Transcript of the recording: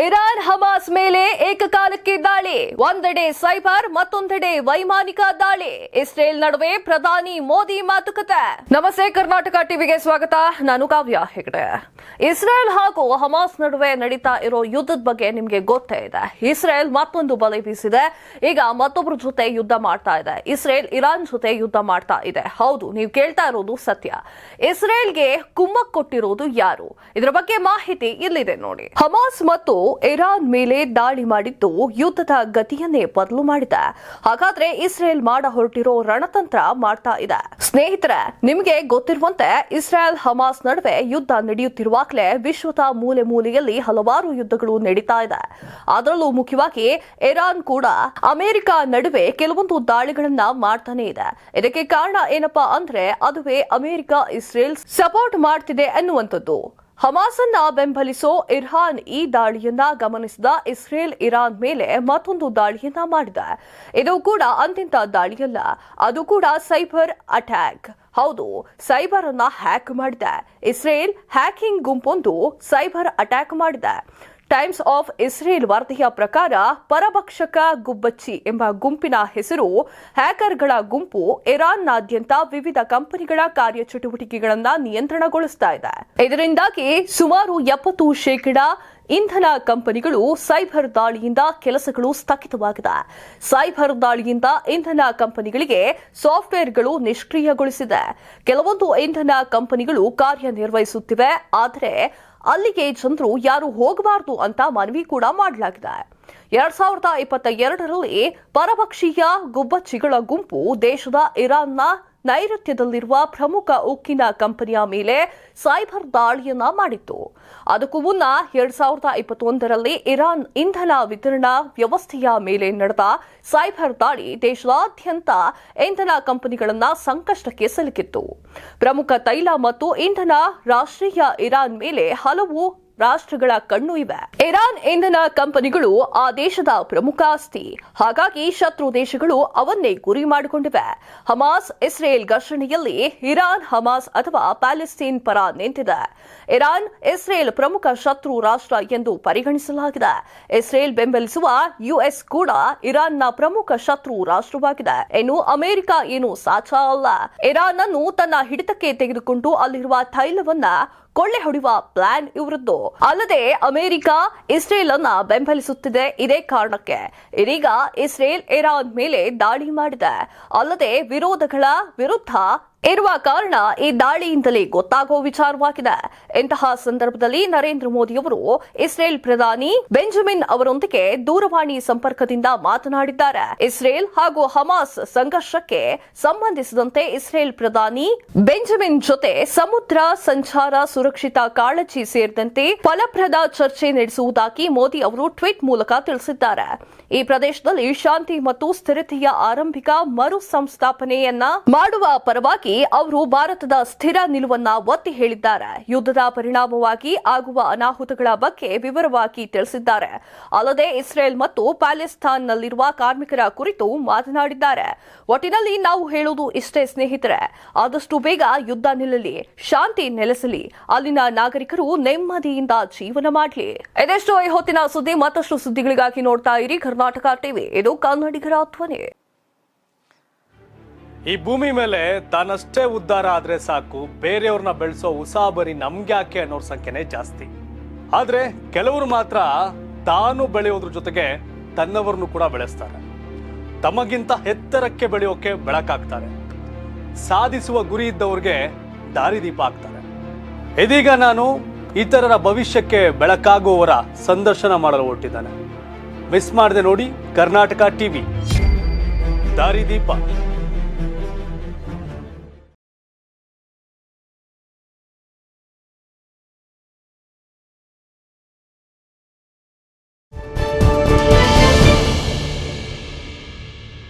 Iran Hamas ಮೇಲೆ ಏಕಕಾಲಕ್ಕೆ ದಾಳಿ, ಒಂದೆಡೆ ಸೈಬರ್ ಮತ್ತೊಂದೆಡೆ ವೈಮಾನಿಕ ದಾಳಿ. ಇಸ್ರೇಲ್ ನಡುವೆ ಪ್ರಧಾನಿ ಮೋದಿ ಮಾತುಕತೆ. ನಮಸ್ತೆ, ಕರ್ನಾಟಕ ಟಿವಿಗೆ ಸ್ವಾಗತ. ನಾನು ಕಾವ್ಯ ಹೆಗಡೆ. ಇಸ್ರೇಲ್ ಹಾಗೂ ಹಮಾಸ್ ನಡುವೆ ನಡೀತಾ ಇರೋ ಯುದ್ಧದ ಬಗ್ಗೆ ನಿಮಗೆ ಗೊತ್ತೇ ಇದೆ. ಇಸ್ರೇಲ್ ಮತ್ತೊಂದು ಬಲೆ ಬೀಸಿದೆ. ಈಗ ಮತ್ತೊಬ್ಬರ ಜೊತೆ ಯುದ್ಧ ಮಾಡ್ತಾ ಇದೆ. ಇಸ್ರೇಲ್ ಇರಾನ್ ಜೊತೆ ಯುದ್ಧ ಮಾಡ್ತಾ ಇದೆ. ಹೌದು, ನೀವು ಕೇಳ್ತಾ ಇರೋದು ಸತ್ಯ. ಇಸ್ರೇಲ್ಗೆ ಕುಮ್ಮಕ್ ಕೊಟ್ಟಿರೋದು ಯಾರು? ಇದರ ಬಗ್ಗೆ ಮಾಹಿತಿ ಇಲ್ಲಿದೆ ನೋಡಿ. ಹಮಾಸ್ ಮತ್ತು ಇರಾನ್ ಮೇಲೆ ದಾಳಿ ಮಾಡಿದ್ದು ಯುದ್ಧದ ಗತಿಯನ್ನೇ ಬದಲು ಮಾಡಿದೆ. ಹಾಗಾದ್ರೆ ಇಸ್ರೇಲ್ ಮಾಡ ಹೊರಟಿರೋ ರಣತಂತ್ರ ಮಾಡ್ತಾ ಇದೆ. ಸ್ನೇಹಿತರೆ, ನಿಮಗೆ ಗೊತ್ತಿರುವಂತೆ ಇಸ್ರೇಲ್ ಹಮಾಸ್ ನಡುವೆ ಯುದ್ಧ ನಡೆಯುತ್ತಿರುವಾಗಲೇ ವಿಶ್ವದ ಮೂಲೆ ಮೂಲೆಯಲ್ಲಿ ಹಲವಾರು ಯುದ್ಧಗಳು ನಡೀತಾ ಇದೆ. ಅದರಲ್ಲೂ ಮುಖ್ಯವಾಗಿ ಇರಾನ್ ಕೂಡ ಅಮೆರಿಕ ನಡುವೆ ಕೆಲವೊಂದು ದಾಳಿಗಳನ್ನ ಮಾಡ್ತಾನೆ ಇದೆ. ಇದಕ್ಕೆ ಕಾರಣ ಏನಪ್ಪಾ ಅಂದ್ರೆ ಅದುವೇ ಅಮೆರಿಕ ಇಸ್ರೇಲ್ ಸಪೋರ್ಟ್ ಮಾಡ್ತಿದೆ ಅನ್ನುವಂಥದ್ದು. ಹಮಾಸ್ ಅನ್ನ ಬೆಂಬಲಿಸೋ ಇರಾನ್ ಈ ದಾಳಿಯನ್ನ ಗಮನಿಸಿದ ಇಸ್ರೇಲ್ ಇರಾನ್ ಮೇಲೆ ಮತ್ತೊಂದು ದಾಳಿಯನ್ನ ಮಾಡಿದೆ. ಇದು ಕೂಡ ಅಂತಿಂತ ದಾಳಿಯಲ್ಲ, ಅದು ಕೂಡ ಸೈಬರ್ ಅಟ್ಯಾಕ್. ಹೌದು, ಸೈಬರ್ ಅನ್ನ ಹ್ಯಾಕ್ ಮಾಡಿದೆ. ಇಸ್ರೇಲ್ ಹ್ಯಾಕಿಂಗ್ ಗುಂಪೊಂದು ಸೈಬರ್ ಅಟ್ಯಾಕ್ ಮಾಡಿದೆ. ಟೈಮ್ಸ್ ಆಫ್ ಇಸ್ರೇಲ್ ವರದಿಯ ಪ್ರಕಾರ ಪರಭಕ್ಷಕ ಗುಬ್ಬಚ್ಚಿ ಎಂಬ ಗುಂಪಿನ ಹೆಸರು ಹ್ಯಾಕರ್ಗಳ ಗುಂಪು ಇರಾನ್ನಾದ್ಯಂತ ವಿವಿಧ ಕಂಪನಿಗಳ ಕಾರ್ಯಚಟುವಟಿಕೆಗಳನ್ನು ನಿಯಂತ್ರಣಗೊಳಿಸ್ತಾ ಇದೆ. ಇದರಿಂದಾಗಿ ಸುಮಾರು 70% ಇಂಧನ ಕಂಪನಿಗಳು ಸೈಬರ್ ದಾಳಿಯಿಂದ ಕೆಲಸಗಳು ಸ್ಥಗಿತವಾಗಿದೆ. ಸೈಬರ್ ದಾಳಿಯಿಂದ ಇಂಧನ ಕಂಪನಿಗಳಿಗೆ ಸಾಫ್ಟ್ವೇರ್ಗಳು ನಿಷ್ಕ್ರಿಯಗೊಳಿಸಿದೆ. ಕೆಲವೊಂದು ಇಂಧನ ಕಂಪನಿಗಳು ಕಾರ್ಯನಿರ್ವಹಿಸುತ್ತಿವೆ, ಆದರೆ ಅಲ್ಲಿಗೆ ಜನರು ಯಾರು ಹೋಗಬಾರದು ಅಂತ ಮನವಿ ಕೂಡ ಮಾಡಲಾಗಿದೆ. 2022ರಲ್ಲಿ ಪರಭಕ್ಷೀಯ ಗುಬ್ಬಚ್ಚಿಗಳ ಗುಂಪು ದೇಶದ ಇರಾನ್ನ ನೈಋತ್ಯದಲ್ಲಿರುವ ಪ್ರಮುಖ ಉಕ್ಕಿನ ಕಂಪನಿಯ ಮೇಲೆ ಸೈಬರ್ ದಾಳಿಯನ್ನ ಮಾಡಿತ್ತು. ಅದಕ್ಕೂ ಮುನ್ನ 2021ರಲ್ಲಿ ಇರಾನ್ ಇಂಧನ ವಿತರಣಾ ವ್ಯವಸ್ಥೆಯ ಮೇಲೆ ನಡೆದ ಸೈಬರ್ ದಾಳಿ ದೇಶದಾದ್ಯಂತ ಇಂಧನ ಕಂಪನಿಗಳನ್ನ ಸಂಕಷ್ಟಕ್ಕೆ ಸಿಲುಕಿತ್ತು. ಪ್ರಮುಖ ತೈಲ ಮತ್ತು ಇಂಧನ ರಾಷ್ಟ್ರೀಯ ಇರಾನ್ ಮೇಲೆ ಹಲವು ರಾಷ್ಟ್ರಗಳ ಕಣ್ಣು ಇವೆ. ಇರಾನ್ ಇಂಧನ ಕಂಪನಿಗಳು ಆ ದೇಶದ ಪ್ರಮುಖ ಆಸ್ತಿ. ಹಾಗಾಗಿ ಶತ್ರು ದೇಶಗಳು ಅವನ್ನೇ ಗುರಿ ಮಾಡಿಕೊಂಡಿವೆ. ಹಮಾಸ್ ಇಸ್ರೇಲ್ ಘರ್ಷಣೆಯಲ್ಲಿ ಇರಾನ್ ಹಮಾಸ್ ಅಥವಾ ಪ್ಯಾಲೆಸ್ಟೈನ್ ಪರ ನಿಂತಿದೆ. ಇರಾನ್ ಇಸ್ರೇಲ್ ಪ್ರಮುಖ ಶತ್ರು ರಾಷ್ಟ್ರ ಎಂದು ಪರಿಗಣಿಸಲಾಗಿದೆ. ಇಸ್ರೇಲ್ ಬೆಂಬಲಿಸುವ ಯುಎಸ್ ಕೂಡ ಇರಾನ್ನ ಪ್ರಮುಖ ಶತ್ರು ರಾಷ್ಟ್ರವಾಗಿದೆ. ಇನ್ನು ಅಮೆರಿಕ ಏನು ಸಾಚ ಅಲ್ಲ. ಇರಾನ್ ಅನ್ನು ತನ್ನ ಹಿಡಿತಕ್ಕೆ ತೆಗೆದುಕೊಂಡು ಅಲ್ಲಿರುವ ತೈಲವನ್ನ ಕೊಳ್ಳೆ ಹೊಡೆಯುವ ಪ್ಲಾನ್ ಇವರದ್ದು. ಅಲ್ಲದೆ ಅಮೆರಿಕ ಇಸ್ರೇಲ್ ಅನ್ನ ಬೆಂಬಲಿಸುತ್ತಿದೆ. ಇದೇ ಕಾರಣಕ್ಕೆ ಇದೀಗ ಇಸ್ರೇಲ್ ಇರಾನ್ ಮೇಲೆ ದಾಳಿ ಮಾಡಿದೆ. ಅಲ್ಲದೆ ವಿರೋಧಗಳ ವಿರುದ್ಧ ಇರುವ ಕಾರಣ ಈ ದಾಳಿಯಿಂದಲೇ ಗೊತ್ತಾಗುವ ವಿಚಾರವಾಗಿದೆ. ಇಂತಹ ಸಂದರ್ಭದಲ್ಲಿ ನರೇಂದ್ರ ಮೋದಿಯವರು ಇಸ್ರೇಲ್ ಪ್ರಧಾನಿ ಬೆಂಜಮಿನ್ ಅವರೊಂದಿಗೆ ದೂರವಾಣಿ ಸಂಪರ್ಕದಿಂದ ಮಾತನಾಡಿದ್ದಾರೆ. ಇಸ್ರೇಲ್ ಹಾಗೂ ಹಮಾಸ್ ಸಂಘರ್ಷಕ್ಕೆ ಸಂಬಂಧಿಸಿದಂತೆ ಇಸ್ರೇಲ್ ಪ್ರಧಾನಿ ಬೆಂಜಮಿನ್ ಜೊತೆ ಸಮುದ್ರ ಸಂಚಾರ ಸುರಕ್ಷಿತ ಕಾಳಜಿ ಸೇರಿದಂತೆ ಫಲಪ್ರದ ಚರ್ಚೆ ನಡೆಸುವುದಾಗಿ ಮೋದಿ ಅವರು ಟ್ವೀಟ್ ಮೂಲಕ ತಿಳಿಸಿದ್ದಾರೆ. ಈ ಪ್ರದೇಶದಲ್ಲಿ ಶಾಂತಿ ಮತ್ತು ಸ್ಥಿರತೆಯ ಆರಂಭಿಕ ಮರು ಸಂಸ್ಥಾಪನೆಯನ್ನ ಮಾಡುವ ಪರವಾಗಿ ಅವರು ಭಾರತದ ಸ್ಥಿರ ನಿಲುವನ್ನ ಒತ್ತಿ ಹೇಳಿದ್ದಾರೆ. ಯುದ್ಧದ ಪರಿಣಾಮವಾಗಿ ಆಗುವ ಅನಾಹುತಗಳ ಬಗ್ಗೆ ವಿವರವಾಗಿ ತಿಳಿಸಿದ್ದಾರೆ. ಅಲ್ಲದೆ ಇಸ್ರೇಲ್ ಮತ್ತು ಪ್ಯಾಲೆಸ್ಟೈನ್ನಲ್ಲಿರುವ ಕಾರ್ಮಿಕರ ಕುರಿತು ಮಾತನಾಡಿದ್ದಾರೆ. ಒಟ್ಟಿನಲ್ಲಿ ನಾವು ಹೇಳುವುದು ಇಷ್ಟೇ ಸ್ನೇಹಿತರೆ, ಆದಷ್ಟು ಬೇಗ ಯುದ್ಧ ನಿಲ್ಲಲಿ, ಶಾಂತಿ ನೆಲೆಸಲಿ, ಅಲ್ಲಿನ ನಾಗರಿಕರು ನೆಮ್ಮದಿಯಿಂದ ಜೀವನ ಮಾಡಲಿ. ಇದೆಷ್ಟು ಈ ಹೊತ್ತಿನ ಸುದ್ದಿ. ಮತ್ತಷ್ಟು ಸುದ್ದಿಗಳಿಗಾಗಿ ನೋಡ್ತಾ ಇರಿ ಕರ್ನಾಟಕ ಟಿವಿ. ಇದು ಕನ್ನಡಿಗರ ಧ್ವನಿ. ಈ ಭೂಮಿ ಮೇಲೆ ತಾನಷ್ಟೇ ಉದ್ಧಾರ ಆದ್ರೆ ಸಾಕು, ಬೇರೆಯವ್ರನ್ನ ಬೆಳೆಸೋ ಉಸಾಬರಿ ನಮ್ಗ್ಯಾಕೆ ಅನ್ನೋರ್ ಸಂಖ್ಯೆನೇ ಜಾಸ್ತಿ. ಆದ್ರೆ ಕೆಲವರು ಮಾತ್ರ ತಾನು ಬೆಳೆಯೋದ್ರ ಜೊತೆಗೆ ತನ್ನವರನ್ನು ಕೂಡ ಬೆಳೆಸ್ತಾರೆ. ತಮಗಿಂತ ಎತ್ತರಕ್ಕೆ ಬೆಳೆಯೋಕೆ ಬೆಳಕಾಗ್ತಾರೆ. ಸಾಧಿಸುವ ಗುರಿ ಇದ್ದವ್ರಿಗೆ ದಾರಿದೀಪ ಆಗ್ತಾರೆ. ಇದೀಗ ನಾನು ಇತರರ ಭವಿಷ್ಯಕ್ಕೆ ಬೆಳಕಾಗುವವರ ಸಂದರ್ಶನ ಮಾಡಲು ಹೊರಟಿದ್ದಾನೆ. ಮಿಸ್ ಮಾಡದೆ ನೋಡಿ ಕರ್ನಾಟಕ ಟಿವಿ. ದಾರಿದೀಪ.